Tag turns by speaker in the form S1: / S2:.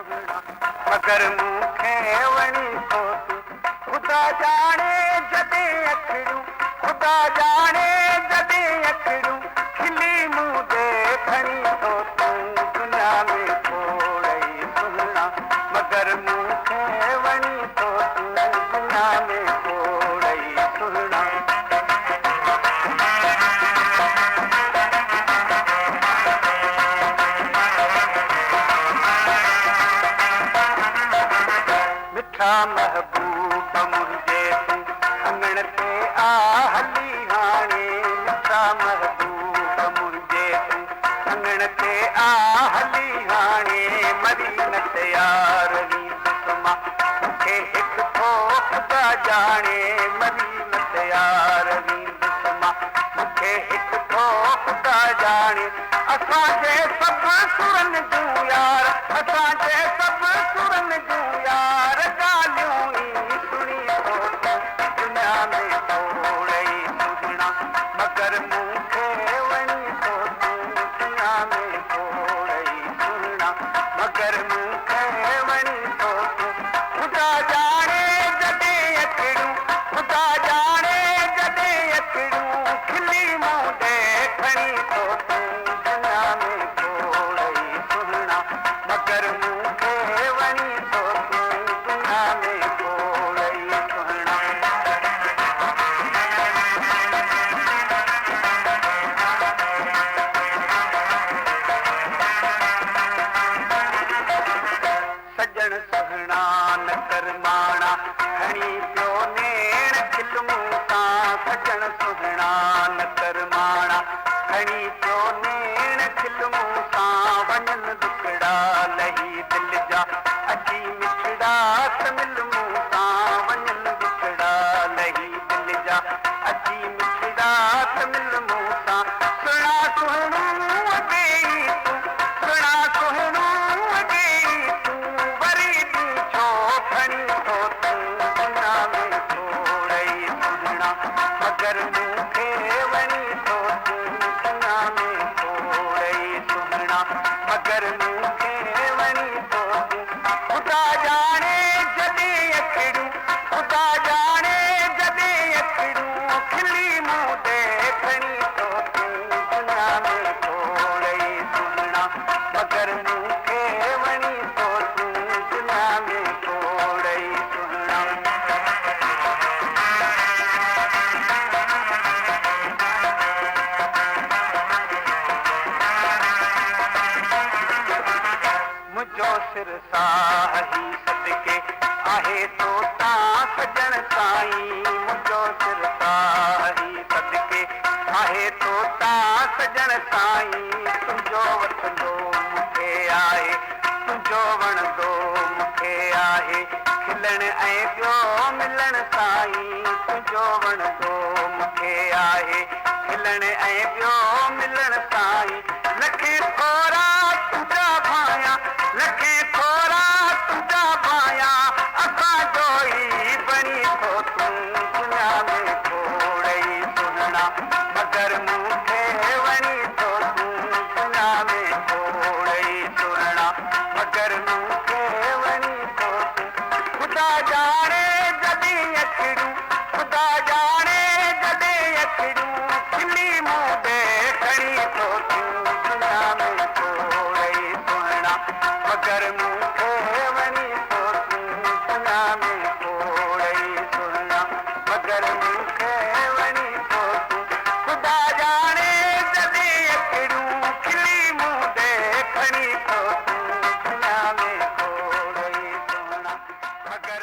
S1: सुहिणा मगर मूंखे वणी थो तूं ख़ुदा जाणे जॾहिं अखियूं ख़ुदा जाणे जॾहिं अखियूं खिली मूं ॾे खणी थो तूं दुनिया में खोड़ई सुहिणा मगर मूंखे वणी थो तूं दुनिया में खोड़ई सुहिणा मिठा महबूब मुंहिंजे तूं अंगण ते आ हली हाणे मिठा महबूब मुंहिंजे तूं अंगण ते आ हली हाणे मरी न तयार वींदुसि मां मूंखे हिकु थो ख़ुदा जाणे मरी न तयार वींदुसि मां मूंखे हिकु थो ख़ुदा जाणे असांजे सभु सुरनि जूं यार असांजे सभु सुरनि जूं यार ॻाल्हियूं ई सुणी थो दुनिया में खोड़ई सुहिणा मगर मूंखे वणी थो तूं दुनिया में खोड़ई सुहिणा मगर मूंखे वणी थो तूं ख़ुदा जाणे जॾहिं अखियूं ख़ुदा जाणे जॾहिं अखियूं खिली मूं ॾे खणी थो तूं दुनिया में खोड़ई सुहिणा मगर मूंखे वणी थो तूं दुनिया में खोड़ई सुहिणा सजण सुहिणा न कर माणा खणी पियो नेण खिलूं सां सजण सुहिणा न कर माणा खणी पियो नेण खिलूं सां वञनि दुखड़ा लही दिलि जा अची मिठड़ा मिलूं सां वञनि दुखड़ा लही दिलि जा अची मिठड़ा मिलूं सां सुहिणा सुहिणो अॻे तूं सुहिणा सुहिणो अॻे तूं वरी बि छो खणी थो तूं दुनिया में खोड़ई सुहिणा मगर मूंखे वणी थो तूं दुनिया में खोड़ई सुहिणा मगर मूंखे वणी थो तूं ख़ुदा जाणे जॾहिं अखियूं ख़ुदा जाणे जॾहिं अखियूं खिली मूं ॾे खणी थो तूं दुनिया में खोड़ई सुहिणा मगर मूंखे वणी थो तूं दुनिया में खोड़ई सुहिणा मुंहिंजो सिर साही सदके आहे तो तां सजण साईं मुंहिंजो सिर साही सदके आहे तो तां सजण साईं तुंहिंजो वठंदो मूंखे आहे तुंहिंजो वणंदो मूंखे आहे खिलण ऐं ॿियो मिलण साईं तुंहिंजो वणंदो मूंखे आहे खिलण ऐं ॿियो मिलण साईं लखे थोरा तुंहिंजा भाया लखे थोरा तुंहिंजा भाया असांजो ई बणी थो तूं दुनिया में खोड़ई सुहिणा मगर मूंखे वणी थो तूं दुनिया में खोड़ई सुहिणा मगर मूंखे वणी थो तूं ख़ुदा जाणे जॾहिं अखियूं ख़ुदा जाणे जॾहिं अखियूं खिली मूं ॾे खणी थो तूं दुनिया में खोड़ई सुहिणा मगर मूंखे वणी थो तूं दुनिया में खोड़ई सुहिणा मगर मूंखे वणी थो तूं ख़ुदा जाणे जॾहिं अखियूं खिली मूं ॾे खणी थो तूं दुनिया में खोड़ई सुहिणा मगर